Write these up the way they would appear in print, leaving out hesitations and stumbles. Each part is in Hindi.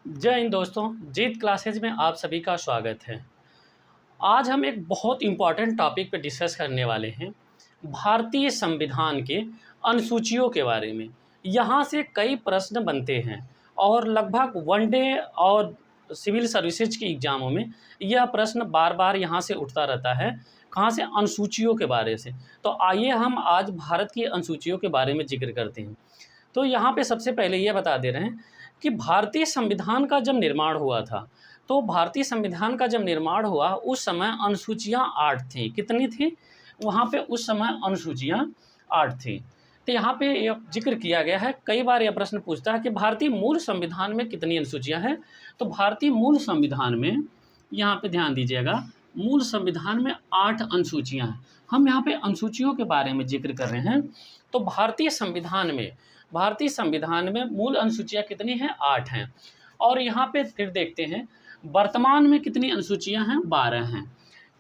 जय हिंद दोस्तों। जीत क्लासेज में आप सभी का स्वागत है। आज हम एक बहुत इम्पॉर्टेंट टॉपिक पे डिस्कस करने वाले हैं, भारतीय संविधान के अनुसूचियों के बारे में। यहाँ से कई प्रश्न बनते हैं और लगभग वनडे और सिविल सर्विसेज की एग्ज़ामों में यह प्रश्न बार बार यहाँ से उठता रहता है। कहाँ से? अनुसूचियों के बारे से। तो आइए हम आज भारत की अनुसूचियों के बारे में जिक्र करते हैं। तो यहाँ पे सबसे पहले ये बता दे रहे हैं कि भारतीय संविधान का जब निर्माण हुआ था, तो भारतीय संविधान का जब निर्माण हुआ उस समय अनुसूचियाँ 8 थीं। कितनी थी? वहाँ पे उस समय अनुसूचियाँ 8 थीं। तो यहाँ पे ये जिक्र किया गया है, कई बार यह प्रश्न पूछता है कि भारतीय मूल संविधान में कितनी अनुसूचियाँ हैं। तो भारतीय मूल संविधान में, यहाँ पे ध्यान दीजिएगा, मूल संविधान में 8 अनुसूचियाँ हैं। हम यहाँ पे अनुसूचियों के बारे में जिक्र कर रहे हैं। तो भारतीय संविधान में मूल अनुसूचियाँ कितनी हैं? 8 हैं। और यहाँ पे फिर देखते हैं वर्तमान में कितनी अनुसूचियाँ हैं? 12 हैं।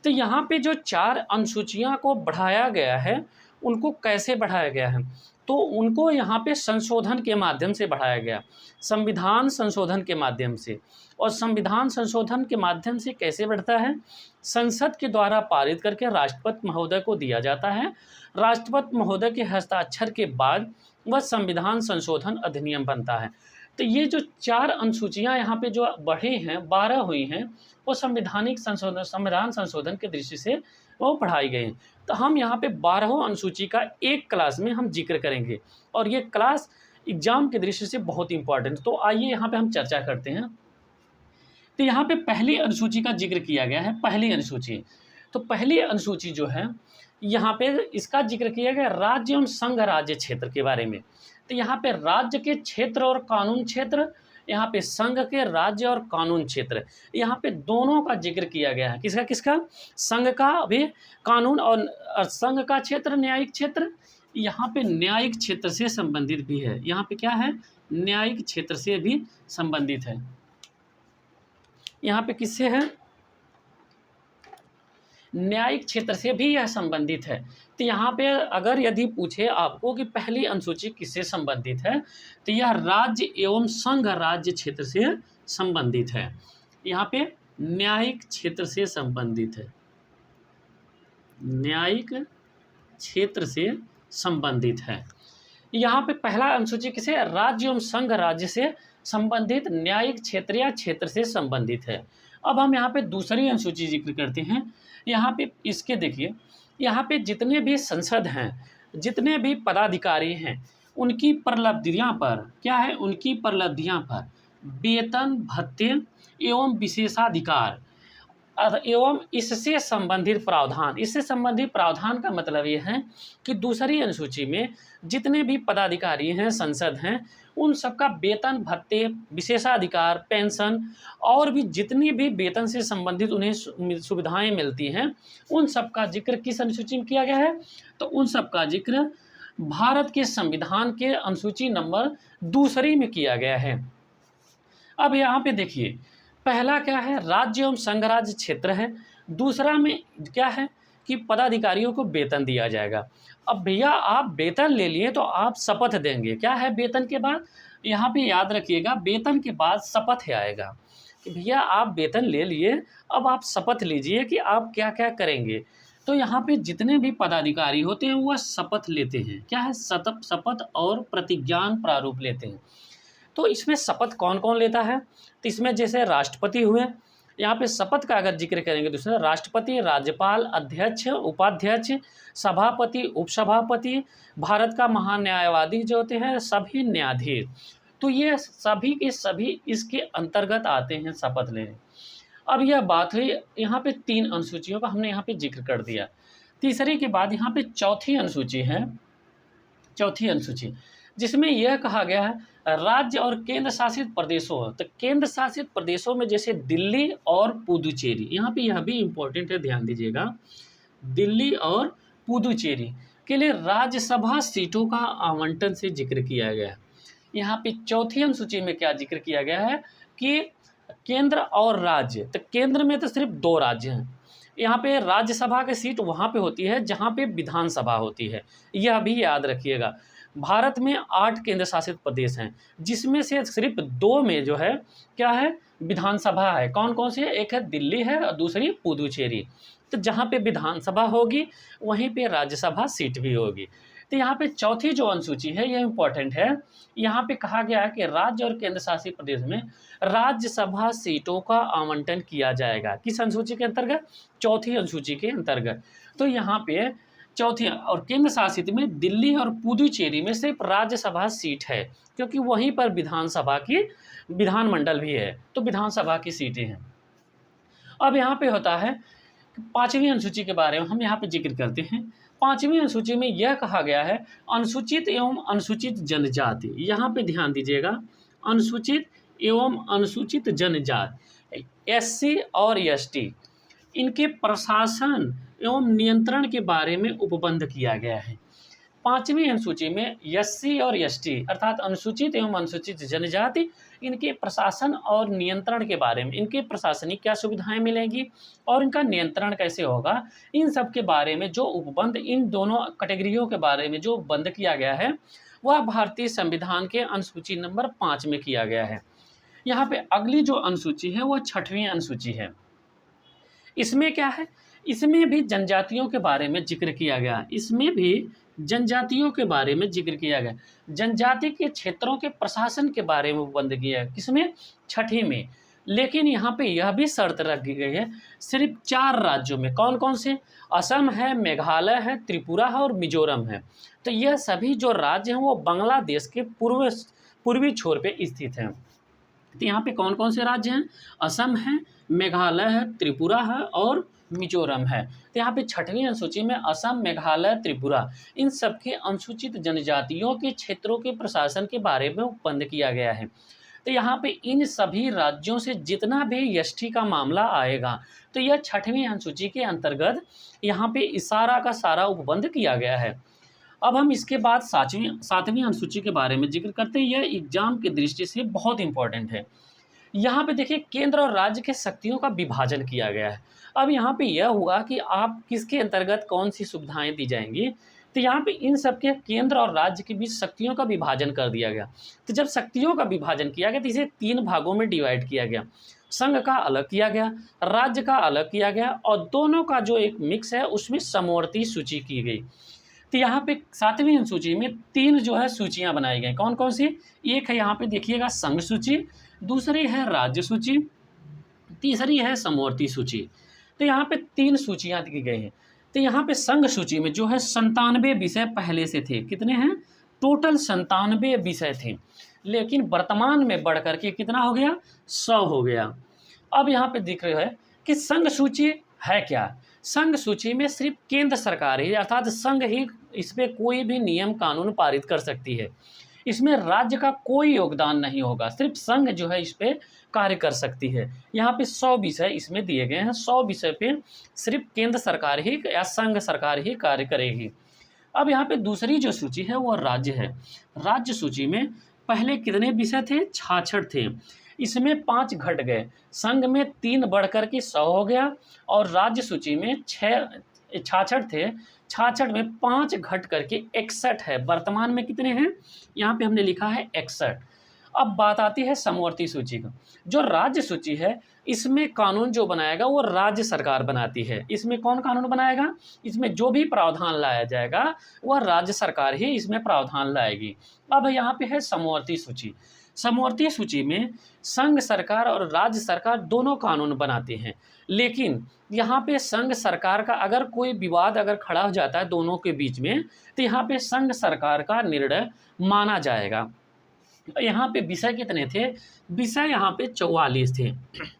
तो यहाँ पे जो 4 अनुसूचियाँ को बढ़ाया गया है, उनको कैसे बढ़ाया गया है? तो उनको यहाँ पे संशोधन के माध्यम से बढ़ाया गया, संविधान संशोधन के माध्यम से। और संविधान संशोधन के माध्यम से कैसे बढ़ता है? संसद के द्वारा पारित करके राष्ट्रपति महोदय को दिया जाता है। राष्ट्रपति महोदय के हस्ताक्षर के बाद वह संविधान संशोधन अधिनियम बनता है। तो ये जो 4 अनुसूचियाँ यहाँ पे जो बढ़ी हैं, 12 हुई हैं, वो संविधान संशोधन की दृष्टि से वो पढ़ाई गई हैं। तो हम यहाँ पे 12 अनुसूची का एक क्लास में हम जिक्र करेंगे और ये क्लास एग्जाम की दृष्टि से बहुत इंपॉर्टेंट। तो आइए यहाँ पे हम चर्चा करते हैं। तो यहाँ पे पहली अनुसूची का जिक्र किया गया है। पहली अनुसूची, तो पहली अनुसूची जो है, यहाँ पे इसका जिक्र किया गया राज्य एवं संघ राज्य क्षेत्र के बारे में। तो यहाँ पे राज्य के क्षेत्र और कानून क्षेत्र, यहाँ पे संघ के राज्य और कानून क्षेत्र, यहाँ पे दोनों का जिक्र किया गया है। किसका किसका? संघ का भी कानून और संघ का क्षेत्र न्यायिक क्षेत्र। यहाँ पे न्यायिक क्षेत्र से संबंधित भी है। यहाँ पे क्या है? न्यायिक क्षेत्र से भी संबंधित है। यहाँ पे किससे है? न्यायिक क्षेत्र से भी यह संबंधित है। तो यहाँ पे अगर यदि पूछे आपको कि पहली अनुसूची किससे संबंधित है, तो यह राज्य एवं संघ राज्य क्षेत्र से संबंधित है। यहाँ पे न्यायिक क्षेत्र से संबंधित है, न्यायिक क्षेत्र से संबंधित है। यहाँ पे पहला अनुसूची किसे? राज्य एवं संघ राज्य से संबंधित न्यायिक क्षेत्र या क्षेत्र से संबंधित है। अब हम यहाँ पे दूसरी अनुसूची जिक्र करते हैं। यहाँ पे इसके देखिए, यहाँ पे जितने भी संसद हैं, जितने भी पदाधिकारी हैं, उनकी प्रलब्धियाँ पर क्या है? उनकी प्रलब्धियाँ पर वेतन, भत्ते एवं विशेषाधिकार एवं इससे संबंधित प्रावधान। इससे संबंधित प्रावधान का मतलब ये है कि दूसरी अनुसूची में जितने भी पदाधिकारी हैं, संसद हैं, उन सबका वेतन, भत्ते, विशेषाधिकार, पेंशन और भी जितनी भी वेतन से संबंधित उन्हें सुविधाएं मिलती हैं, उन सब का जिक्र किस अनुसूची में किया गया है? तो उन सब का जिक्र भारत के संविधान के अनुसूची नंबर 2 में किया गया है। अब यहाँ पे देखिए, पहला क्या है? राज्य एवं संघ राज्य क्षेत्र है। दूसरा में क्या है कि पदाधिकारियों को वेतन दिया जाएगा। अब भैया आप वेतन ले लिए तो आप शपथ देंगे। क्या है वेतन के बाद? यहाँ पे याद रखिएगा, वेतन के बाद शपथ आएगा कि भैया आप वेतन ले लिए, अब आप शपथ लीजिए कि आप क्या क्या करेंगे। तो यहाँ पे जितने भी पदाधिकारी होते हैं वह शपथ लेते हैं। क्या है? शपथ और प्रतिज्ञान प्रारूप लेते हैं। तो इसमें शपथ कौन कौन लेता है? तो इसमें जैसे राष्ट्रपति हुए, यहाँ पे शपथ का अगर जिक्र करेंगे तो इसमें राष्ट्रपति, राज्यपाल, अध्यक्ष, उपाध्यक्ष, सभापति, उपसभापति, भारत का महान्यायवादी जो होते हैं, सभी न्यायाधीश, तो ये सभी के सभी इसके अंतर्गत आते हैं शपथ लेने। अब यह बात हुई, यहाँ पे 3 अनुसूचियों का हमने यहाँ पे जिक्र कर दिया। तीसरे के बाद यहाँ पे चौथी अनुसूची है, चौथी अनुसूची, जिसमें यह कहा गया है राज्य और केंद्र शासित प्रदेशों। तो केंद्र शासित प्रदेशों में जैसे दिल्ली और पुदुचेरी, यहाँ पे यह भी इम्पोर्टेंट है, ध्यान दीजिएगा, दिल्ली और पुदुचेरी के लिए राज्यसभा सीटों का आवंटन से जिक्र किया गया है। यहाँ पे चौथी अनुसूची में क्या जिक्र किया गया है कि केंद्र और राज्य। तो केंद्र में तो सिर्फ 2 राज्य हैं, यहाँ पे राज्यसभा की सीट वहाँ पे होती है जहाँ पे विधानसभा होती है, यह भी याद रखिएगा। भारत में 8 केंद्र शासित प्रदेश हैं, जिसमें से सिर्फ 2 में जो है क्या है, विधानसभा है। कौन कौन सी है? एक है दिल्ली है और दूसरी पुदुचेरी। तो जहाँ पे विधानसभा होगी वहीं पे राज्यसभा सीट भी होगी। तो यहाँ पे चौथी जो अनुसूची है ये इम्पोर्टेंट है। यहाँ पे कहा गया है कि राज्य और केंद्र शासित प्रदेश में राज्यसभा सीटों का आवंटन किया जाएगा। किस अनुसूची के अंतर्गत? चौथी अनुसूची के अंतर्गत। तो यहाँ पे चौथी और केंद्र शासित में दिल्ली और पुदुचेरी में सिर्फ राज्यसभा सीट है, क्योंकि वहीं पर विधानसभा की विधानमंडल भी है, तो विधानसभा की सीटें हैं। अब यहाँ पे होता है 5वीं अनुसूची के बारे में हम यहाँ पे जिक्र करते हैं। 5वीं अनुसूची में यह कहा गया है अनुसूचित एवं अनुसूचित जनजाति। यहाँ पे ध्यान दीजिएगा, अनुसूचित एवं अनुसूचित जनजाति SC और ST, इनके प्रशासन एवं नियंत्रण के बारे में उपबंध किया गया है। 5वीं अनुसूची में SC और ST अर्थात अनुसूचित एवं अनुसूचित जनजाति, इनके प्रशासन और नियंत्रण के बारे में, इनके प्रशासनिक क्या सुविधाएं मिलेंगी और इनका नियंत्रण कैसे होगा, इन सब के बारे में जो उपबंध, इन दोनों कैटेगरियों के बारे में जो उपबंध किया गया है वह भारतीय संविधान के अनुसूची नंबर 5 में किया गया है। यहाँ पे अगली जो अनुसूची है वह 6वीं अनुसूची है। इसमें क्या है? इसमें भी जनजातियों के बारे में जिक्र किया गया। इसमें भी जनजातियों के बारे में जिक्र किया गया, जनजाति के क्षेत्रों के प्रशासन के बारे में उपबंध किया है। किसमें? 6वीं में। लेकिन यहाँ पे यह भी शर्त रखी गई है सिर्फ 4 राज्यों में। कौन कौन से? असम है, मेघालय है, त्रिपुरा है और मिजोरम है। तो यह सभी जो राज्य हैं वो बांग्लादेश के पूर्वी छोर पे स्थित हैं। तो यहाँ पे कौन कौन से राज्य हैं? असम है, मेघालय है, त्रिपुरा है और मिजोरम है। तो यहाँ पे 6वीं अनुसूची में असम, मेघालय, त्रिपुरा, इन सबके अनुसूचित जनजातियों के क्षेत्रों के प्रशासन के बारे में उपबंध किया गया है। तो यहाँ पे इन सभी राज्यों से जितना भी ST का मामला आएगा तो यह 6वीं अनुसूची के अंतर्गत यहाँ पे सारा का सारा उपबंध किया गया है। अब हम इसके बाद 7वीं अनुसूची के बारे में जिक्र करते हैं। यह एग्जाम की दृष्टि से बहुत इंपॉर्टेंट है। यहाँ पे देखिए केंद्र और राज्य के शक्तियों का विभाजन किया गया है। अब यहाँ पे यह हुआ कि आप किसके अंतर्गत कौन सी सुविधाएं दी जाएंगी, तो यहाँ पे इन सब के केंद्र और राज्य के बीच शक्तियों का विभाजन कर दिया गया। तो जब शक्तियों का विभाजन किया गया तो इसे 3 भागों में डिवाइड किया गया। संघ का अलग किया गया, राज्य का अलग किया गया और दोनों का जो एक मिक्स है उसमें समवर्ती सूची की गई। तो यहाँ पे 7वीं अनुसूची में 3 जो है सूचियाँ बनाई गई। कौन कौन सी? एक है यहाँ पे देखिएगा संघ सूची, दूसरी है राज्य सूची, तीसरी है समवर्ती सूची। तो यहाँ पे 3 सूचियाँ दी गई हैं। तो यहाँ पे संघ सूची में जो है 97 विषय पहले से थे। कितने हैं? टोटल 97 विषय थे, लेकिन वर्तमान में बढ़ करके कितना हो गया? 100 हो गया। अब यहाँ पे दिख रहा है कि संघ सूची है क्या? संघ सूची में सिर्फ केंद्र सरकार ही अर्थात संघ ही इस पर कोई भी नियम कानून पारित कर सकती है। इसमें राज्य का कोई योगदान नहीं होगा, सिर्फ संघ जो है इस पे कार्य कर सकती है। यहाँ पे 100 विषय इसमें दिए गए हैं। 100 विषय पे सिर्फ केंद्र सरकार ही या संघ सरकार ही कार्य करेगी। अब यहाँ पे दूसरी जो सूची है वो राज्य है। राज्य सूची में पहले कितने विषय थे? 66 थे। इसमें 5 घट गए, संघ में 3 बढ़ कर के 100 हो गया और राज्य सूची में 66 थे, 66 में 5 घट करके 61 है। वर्तमान में कितने हैं? यहाँ पे हमने लिखा है 61। अब बात आती है समवर्ती सूची का। जो राज्य सूची है इसमें कानून जो बनाएगा वो राज्य सरकार बनाती है। इसमें कौन कानून बनाएगा? इसमें जो भी प्रावधान लाया जाएगा वह राज्य सरकार ही इसमें प्रावधान लाएगी। अब यहाँ पे है समवर्ती सूची। समवर्ती सूची में संघ सरकार और राज्य सरकार दोनों कानून बनाते हैं, लेकिन यहाँ पे संघ सरकार का अगर कोई विवाद अगर खड़ा हो जाता है दोनों के बीच में तो यहाँ पे संघ सरकार का निर्णय माना जाएगा। यहाँ पे विषय कितने थे? विषय यहाँ पे 44 थे।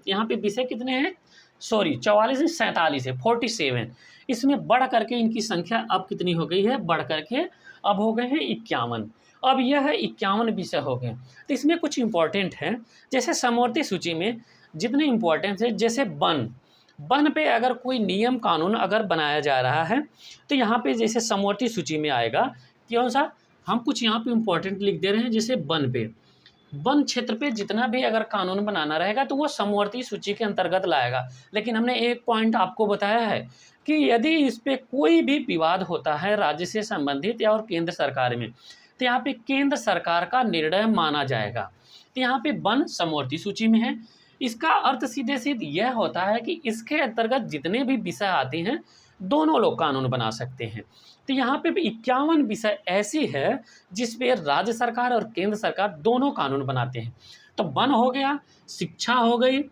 यहाँ पे विषय कितने हैं? 44 से 47 है, 47। इसमें बढ़ करके इनकी संख्या अब कितनी हो गई है? बढ़ करके अब हो गए हैं 51। अब यह है 51 विषय हो गए। तो इसमें कुछ इंपॉर्टेंट है, जैसे समवर्ती सूची में जितने इंपॉर्टेंट है, जैसे वन पे अगर कोई नियम कानून अगर बनाया जा रहा है तो यहाँ पे जैसे समवर्ती सूची में आएगा। कौन सा? हम कुछ यहाँ पे इंपॉर्टेंट लिख दे रहे हैं, जैसे वन क्षेत्र पे जितना भी अगर कानून बनाना रहेगा तो वो समवर्ती सूची के अंतर्गत लाएगा। लेकिन हमने एक पॉइंट आपको बताया है कि यदि इस पे कोई भी विवाद होता है राज्य से संबंधित या और केंद्र सरकार में, तो यहाँ पे केंद्र सरकार का निर्णय माना जाएगा। तो यहाँ पे वन समवर्ती सूची में है। इसका अर्थ सीधे सीधे यह होता है कि इसके अंतर्गत जितने भी विषय आते हैं दोनों लोग कानून बना सकते हैं। तो यहाँ पे 51 विषय ऐसी है जिस पे राज्य सरकार और केंद्र सरकार दोनों कानून बनाते हैं। तो वन हो गया, शिक्षा हो गई,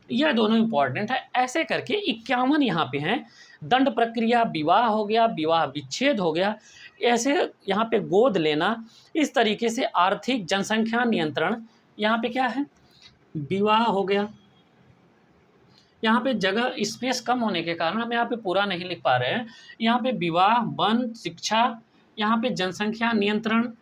यह दोनों इंपॉर्टेंट है। ऐसे करके 51 यहाँ पे हैं। दंड प्रक्रिया, विवाह हो गया, विवाह विच्छेद हो गया, ऐसे यहाँ पे गोद लेना, इस तरीके से आर्थिक जनसंख्या नियंत्रण, यहाँ पे क्या है, विवाह हो गया। यहाँ पे जगह स्पेस कम होने के कारण हम यहाँ पे पूरा नहीं लिख पा रहे हैं। यहाँ पे विवाह, वन, शिक्षा, यहाँ पे जनसंख्या नियंत्रण,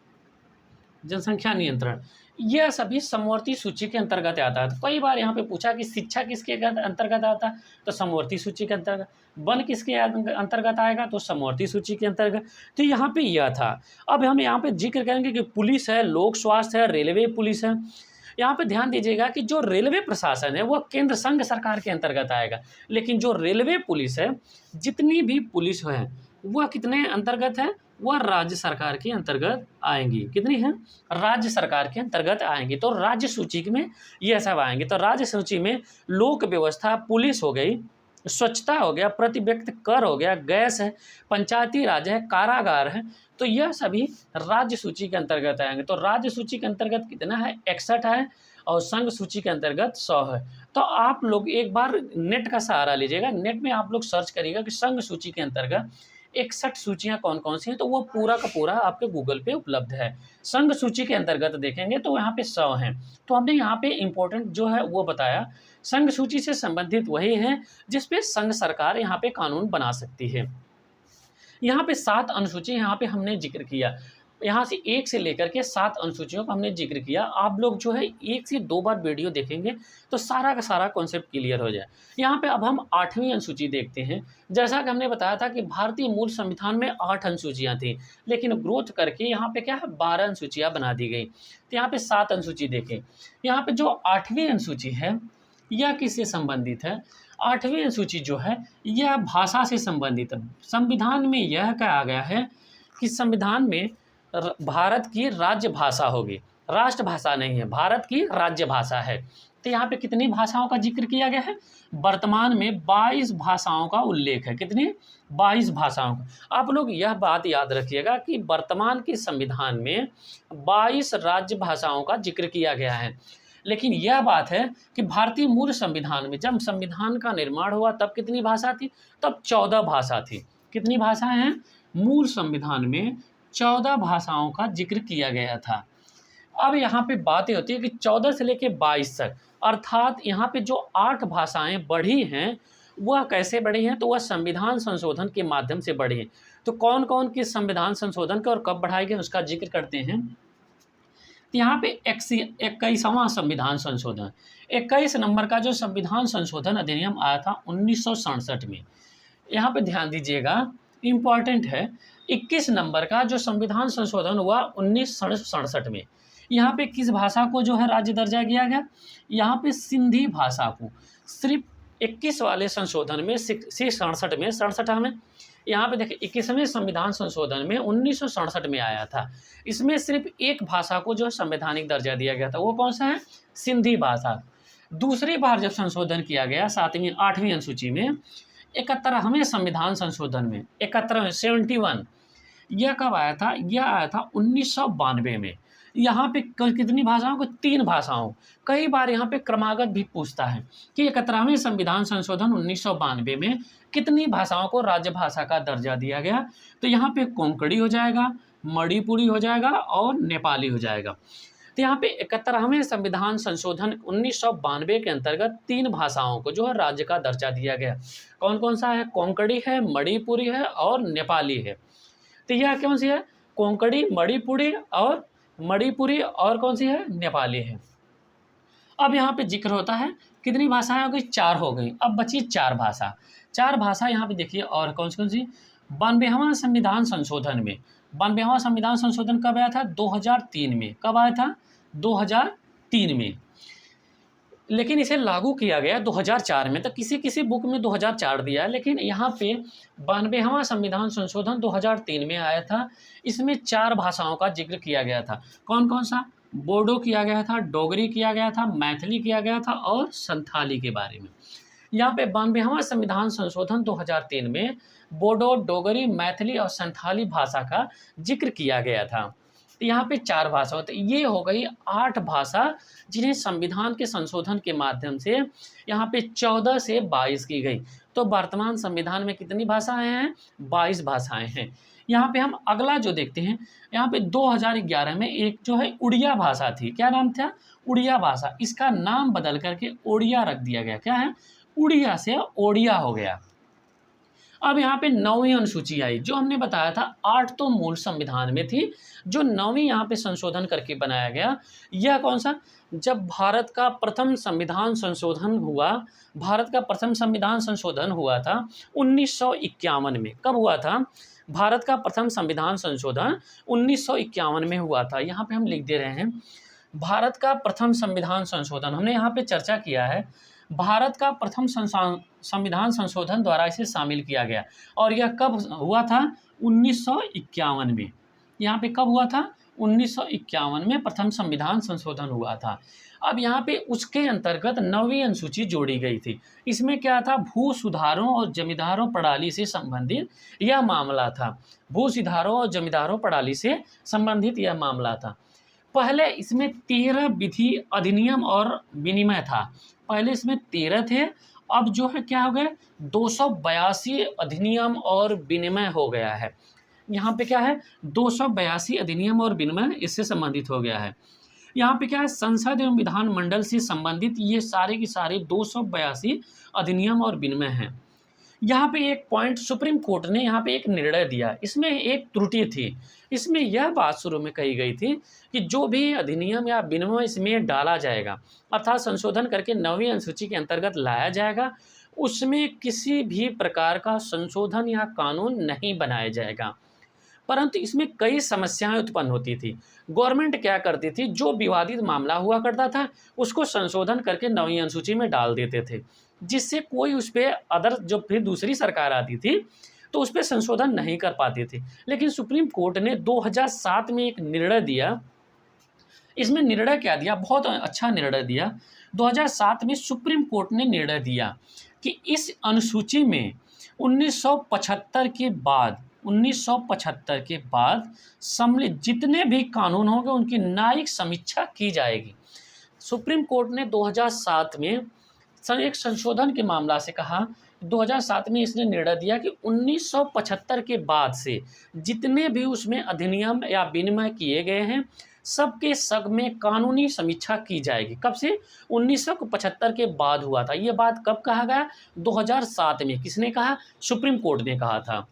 यह सभी समवर्ती सूची के अंतर्गत आता है। तो कई बार यहाँ पे पूछा कि शिक्षा किसके अंतर्गत आता है, तो समवर्ती सूची के अंतर्गत। वन किसके अंतर्गत आएगा, तो समवर्ती सूची के अंतर्गत। तो यहाँ पे यह था। अब हम यहाँ पे जिक्र करेंगे कि पुलिस है, लोक स्वास्थ्य है, रेलवे पुलिस है। यहाँ पे ध्यान दीजिएगा कि जो रेलवे प्रशासन है वह केंद्र संघ सरकार के अंतर्गत आएगा, लेकिन जो रेलवे पुलिस है, जितनी भी पुलिस है वह कितने अंतर्गत है, वह राज्य सरकार के अंतर्गत आएंगी। कितनी है, राज्य सरकार के अंतर्गत आएंगी। तो राज्य सूची में यह सब आएंगे। तो राज्य सूची में लोक व्यवस्था, पुलिस हो गई, स्वच्छता हो गया, प्रति व्यक्ति कर हो गया, गैस है, पंचायती राज है, कारागार है। तो यह सभी राज्य सूची के अंतर्गत आएंगे। तो राज्य सूची के अंतर्गत कितना है, 61 है, और संघ सूची के अंतर्गत 100 है। तो आप लोग एक बार नेट का सहारा लीजिएगा, नेट में आप लोग सर्च करिएगा कि संघ सूची के अंतर्गत 61 सूचियाँ कौन कौन सी हैं, तो वो पूरा का पूरा आपके गूगल पे उपलब्ध है। संघ सूची के अंतर्गत देखेंगे तो यहाँ पे 100 हैं। तो हमने यहाँ पे इम्पोर्टेंट जो है वो बताया। संघ सूची से संबंधित वही है जिसपे संघ सरकार यहाँ पे कानून बना सकती है। यहाँ पे 7 अनुसूची यहाँ पे हमने जिक्र किया। यहाँ से 1 से लेकर के 7 अनुसूचियों का हमने जिक्र किया। आप लोग जो है 1 से 2 बार वीडियो देखेंगे तो सारा का सारा कॉन्सेप्ट क्लियर हो जाए। यहाँ पे अब हम 8वीं अनुसूची देखते हैं। जैसा कि हमने बताया था कि भारतीय मूल संविधान में 8 अनुसूचियाँ थी, लेकिन ग्रोथ करके यहाँ पे क्या है, 12 अनुसूचियाँ बना दी गई। तो यहाँ पे 7 अनुसूची देखें। यहाँ पे जो 8वीं अनुसूची है यह किससे संबंधित है, 8वीं अनुसूची जो है यह भाषा से संबंधित है। संविधान में यह कहा गया है कि संविधान में भारत की राज्य भाषा होगी, राष्ट्र भाषा नहीं है, भारत की राज्य भाषा है। तो यहाँ पे कितनी भाषाओं का जिक्र किया गया है, वर्तमान में 22 भाषाओं का उल्लेख है। कितनी, 22 भाषाओं का। आप लोग यह बात याद रखिएगा कि वर्तमान के संविधान में 22 राज्य भाषाओं का जिक्र किया गया है, लेकिन यह बात है कि भारतीय मूल संविधान में जब संविधान का निर्माण हुआ तब कितनी भाषा थी, तब 14 भाषा थी। कितनी भाषाएं हैं, मूल संविधान में 14 भाषाओं का जिक्र किया गया था। अब यहाँ पे बातें होती है कि 14 से लेकर 22 तक, अर्थात यहाँ पे जो 8 भाषाएं बढ़ी हैं वह कैसे बढ़ी हैं, तो वह संविधान संशोधन के माध्यम से बढ़ी हैं। तो कौन कौन किस संविधान संशोधन का और कब बढ़ाई गई उसका जिक्र करते हैं। तो यहाँ पे 21वां संविधान संशोधन, 21 नंबर का जो संविधान संशोधन अधिनियम आया था 1967 में। यहाँ पे ध्यान दीजिएगा, इम्पॉर्टेंट है। 21 नंबर का जो संविधान संशोधन हुआ 1967 में, यहाँ पे किस भाषा को जो है राज्य दर्जा दिया गया, यहाँ पे सिंधी भाषा को। सिर्फ 21 वाले संशोधन में 67 में यहाँ पे देखिए 21वें संविधान संशोधन में 1967 में आया था। इसमें सिर्फ एक भाषा को जो संवैधानिक दर्जा दिया गया था, वो कौन सा है, सिंधी भाषा। दूसरी बार जब संशोधन किया गया 8वीं अनुसूची में 71वें संविधान संशोधन में, 71 यह कब आया था, यह आया था 1992 में। यहाँ पे कितनी भाषाओं को, 3 भाषाओं। कई बार यहाँ पे क्रमागत भी पूछता है कि 71वें संविधान संशोधन 1992 में कितनी भाषाओं को राज्य भाषा का दर्जा दिया गया। तो यहाँ पे कोंकणी हो जाएगा, मणिपुरी हो जाएगा और नेपाली हो जाएगा। तो यहाँ पे 71वें संविधान संशोधन 1992 के अंतर्गत 3 भाषाओं को जो है राज्य का दर्जा दिया गया। कौन कौन सा है, कोंकणी है, मणिपुरी है और नेपाली है। तो यह कौन सी है, कोंकणी, मणिपुरी और कौन सी है, नेपाली है। अब यहाँ पे जिक्र होता है कितनी भाषाएं हो गई, 4 हो गई। अब बची 4 भाषा। 4 भाषा यहाँ पे देखिए और कौन सी। 92वां संविधान संशोधन में, 92वां संविधान संशोधन कब आया था, 2003 में। कब आया था, 2003 में। लेकिन इसे लागू किया गया 2004 में। तो किसी किसी बुक में 2004 दिया है, लेकिन यहाँ पे 92वां संविधान संशोधन 2003 में आया था। इसमें 4 भाषाओं का जिक्र किया गया था। कौन कौन सा? बोडो किया गया था, डोगरी किया गया था, मैथिली किया गया था और संथाली के बारे में। यहाँ पे 92वां संविधान संशोधन 2003 में बोडो, डोगरी, मैथिली और संथाली भाषा का जिक्र किया गया था। तो यहाँ पे 4 भाषा होती, ये हो गई 8 भाषा जिन्हें संविधान के संशोधन के माध्यम से यहाँ पे 14 से 22 की गई। तो वर्तमान संविधान में कितनी भाषाएं हैं? 22 भाषाएं हैं। यहाँ पे हम अगला जो देखते हैं, यहाँ पे 2011 में एक जो है उड़िया भाषा थी। क्या नाम था? उड़िया भाषा। इसका नाम बदल करके ओडिया रख दिया गया। क्या है? उड़िया से ओडिया हो गया। अब यहाँ पे 9वीं अनुसूची आई, जो हमने बताया था 8 तो मूल संविधान में थी, जो 9वीं यहाँ पे संशोधन करके बनाया गया। यह कौन सा? जब भारत का प्रथम संविधान संशोधन हुआ, भारत का प्रथम संविधान संशोधन हुआ था 1951 में। कब हुआ था? भारत का प्रथम संविधान संशोधन 1951 में हुआ था। यहाँ पे हम लिख दे रहे हैं भारत का प्रथम संविधान संशोधन। हमने यहाँ पे चर्चा किया है, भारत का प्रथम संविधान संशोधन द्वारा इसे शामिल किया गया। और यह कब हुआ था? 1951 में। यहाँ पे कब हुआ था? 1951 में प्रथम संविधान संशोधन हुआ था। अब यहाँ पे उसके अंतर्गत 9वीं अनुसूची जोड़ी गई थी। इसमें क्या था? भू सुधारों और जमींदारों प्रणाली से संबंधित यह मामला था। भू सुधारों और जमींदारों प्रणाली से संबंधित यह मामला था। पहले इसमें 13 विधि अधिनियम और विनिमय था। पहले इसमें 13 थे, अब जो है क्या हो गए? 282 अधिनियम और विनिमय हो गया है। यहाँ पे क्या है? 282 अधिनियम और विनिमय इससे संबंधित हो गया है। यहाँ पे क्या है? संसद एवं विधानमंडल से संबंधित ये सारे के सारे 282 अधिनियम और विनिमय हैं। यहाँ पे एक पॉइंट सुप्रीम कोर्ट ने यहाँ पे एक निर्णय दिया, इसमें एक त्रुटि थी। इसमें यह बात शुरू में कही गई थी कि जो भी अधिनियम या विनिमय इसमें डाला जाएगा, अर्थात संशोधन करके 9वीं अनुसूची के अंतर्गत लाया जाएगा, उसमें किसी भी प्रकार का संशोधन या कानून नहीं बनाया जाएगा। परंतु इसमें कई समस्याएं उत्पन्न होती थी। गवर्नमेंट क्या करती थी? जो विवादित मामला हुआ करता था उसको संशोधन करके 9वीं अनुसूची में डाल देते थे, जिससे कोई उस पर अदर जो फिर दूसरी सरकार आती थी तो उस पर संशोधन नहीं कर पाती थी। लेकिन सुप्रीम कोर्ट ने 2007 में एक निर्णय दिया। इसमें निर्णय क्या दिया? बहुत अच्छा निर्णय दिया। 2007 में सुप्रीम कोर्ट ने निर्णय दिया कि इस अनुसूची में 1975 के बाद सम्मिलित जितने भी कानून होंगे उनकी न्यायिक समीक्षा की जाएगी। सुप्रीम कोर्ट ने 2007 में एक संशोधन के मामला से कहा, 2007 में इसने निर्णय दिया कि 1975 के बाद से जितने भी उसमें अधिनियम या विनिमय किए गए हैं सबके सब में कानूनी समीक्षा की जाएगी। कब से? 1975 के बाद हुआ था। ये बात कब कहा गया? 2007 में। किसने कहा? सुप्रीम कोर्ट ने कहा था।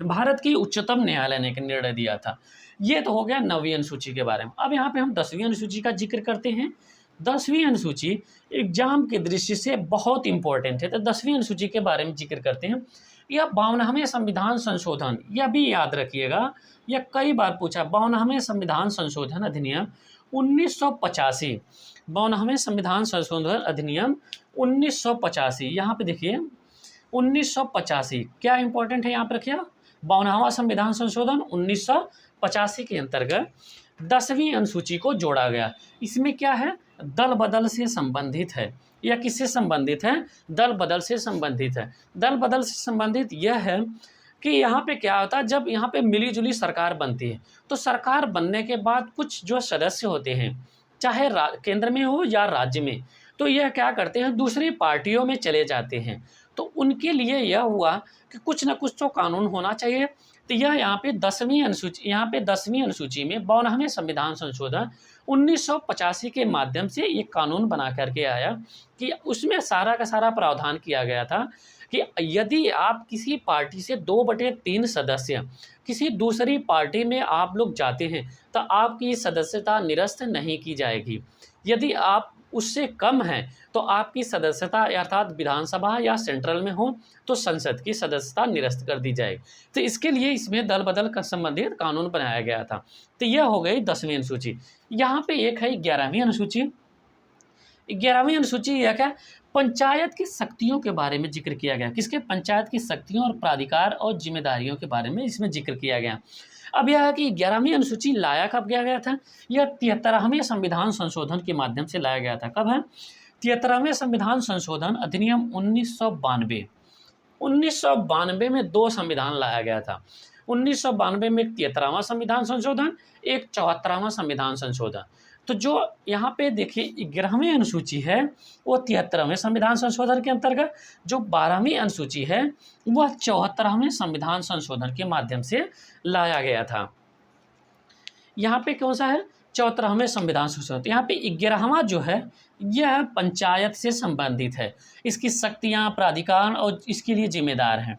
भारत की उच्चतम न्यायालय ने निर्णय दिया था। ये तो हो गया 9वीं अनुसूची के बारे में। अब यहाँ पे हम 10वीं अनुसूची का जिक्र करते हैं। 10वीं अनुसूची एग्जाम की दृष्टि से बहुत इंपॉर्टेंट है, तो 10वीं अनुसूची के बारे में जिक्र करते हैं। यह 52वें संविधान संशोधन, यह भी याद रखिएगा, यह कई बार पूछा। 52वें संविधान संशोधन अधिनियम 1985, 52वें संविधान संशोधन अधिनियम 1985। यहाँ पे देखिए 1985 क्या इंपॉर्टेंट है, यहाँ पर रखिए। 52वां संविधान संशोधन 1985 के अंतर्गत 10वीं अनुसूची को जोड़ा गया। इसमें क्या है? दल बदल से संबंधित है। यह किससे संबंधित है? दल बदल से संबंधित है। दल बदल से संबंधित यह है कि यहाँ पे क्या होता है, जब यहाँ पे मिलीजुली सरकार बनती है तो सरकार बनने के बाद कुछ जो सदस्य होते हैं, चाहे केंद्र में हो या राज्य में, तो यह क्या करते हैं? दूसरी पार्टियों में चले जाते हैं। तो उनके लिए यह हुआ कि कुछ ना कुछ तो कानून होना चाहिए। तो यह यहाँ पे 10वीं अनुसूची में 52वें संविधान संशोधन 1985 के माध्यम से ये कानून बना करके आया कि उसमें सारा का सारा प्रावधान किया गया था कि यदि आप किसी पार्टी से 2/3 सदस्य किसी दूसरी पार्टी में आप लोग जाते हैं तो आपकी सदस्यता निरस्त नहीं की जाएगी। यदि आप उससे कम है तो आपकी सदस्यता अर्थात विधानसभा या सेंट्रल में हो तो संसद की सदस्यता निरस्त कर दी जाएगी। तो इसके लिए इसमें दल बदल का संबंधित कानून बनाया गया था। तो यह हो गई 10वीं अनुसूची। यहाँ पे एक है 11वीं अनुसूची। 11वीं अनुसूची यह क्या, पंचायत की शक्तियों के बारे में जिक्र किया गया। किसके, पंचायत की शक्तियों और प्राधिकार और जिम्मेदारियों के बारे में इसमें जिक्र किया गया। अब यह है कि 11वीं अनुसूची लाया कब किया गया था, यह 73वें संविधान संशोधन के माध्यम से लाया गया था। कब है, 73वें संविधान संशोधन अधिनियम 1992। 1992 में 2 संविधान लाया गया था। 1992 में एक 73वां संविधान संशोधन, एक 74वां संविधान संशोधन। तो जो यहाँ पे देखिए 11वीं अनुसूची है वो 73वें संविधान संशोधन के अंतर्गत, जो 12वीं अनुसूची है वह 74वें संविधान संशोधन के माध्यम से लाया गया था। यहाँ पे कौन सा है, 74वें संविधान संशोधन। यहाँ पे 11वां जो है यह पंचायत से संबंधित है, इसकी शक्तियाँ, प्राधिकार और इसके लिए जिम्मेदार हैं।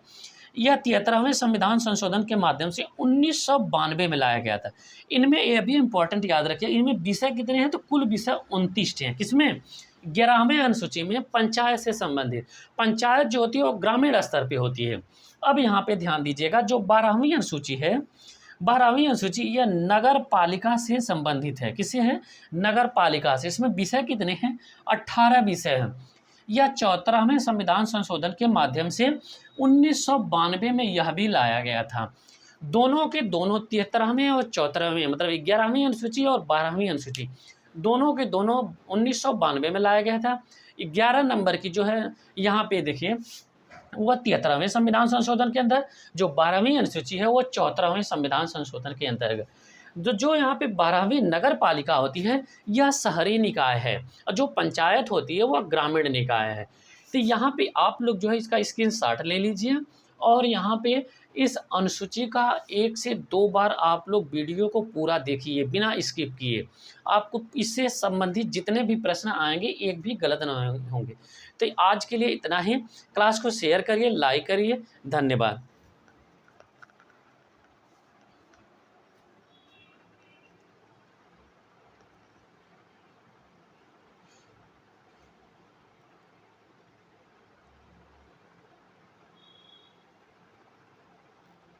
यह 73वें संविधान संशोधन के माध्यम से 1992 में लाया गया था। इनमें यह भी इम्पोर्टेंट याद रखिए, इनमें विषय कितने हैं, तो कुल विषय 29 हैं। किसमें, 11वें अनुसूची में पंचायत से संबंधित। पंचायत जो होती है वो ग्रामीण स्तर पे होती है। अब यहाँ पे ध्यान दीजिएगा, जो 12वीं अनुसूची है, 12वीं अनुसूची यह नगर पालिका से संबंधित है। किससे है, नगर पालिका से। इसमें विषय कितने हैं, 18 विषय हैं। यह 74वें संविधान संशोधन के माध्यम से 1992 में यह भी लाया गया था। दोनों के दोनों 73वें और 74वें, मतलब 11वीं अनुसूची और 12वीं अनुसूची, दोनों के दोनों 1992 में लाया गया था। 11 नंबर की जो है यहाँ पे देखिए वह 73वें संविधान संशोधन के अंदर, जो 12वीं अनुसूची है वो 74वें संविधान संशोधन के अंतर्गत। जो यहाँ पे 12वीं नगर पालिका होती है यह शहरी निकाय है, और जो पंचायत होती है वह ग्रामीण निकाय है। तो यहाँ पे आप लोग जो है इसका स्क्रीनशॉट ले लीजिए, और यहाँ पे इस अनुसूची का 1 से 2 बार आप लोग वीडियो को पूरा देखिए बिना स्किप किए। आपको इससे संबंधित जितने भी प्रश्न आएंगे एक भी गलत न होंगे। तो आज के लिए इतना ही। क्लास को शेयर करिए, लाइक करिए। धन्यवाद।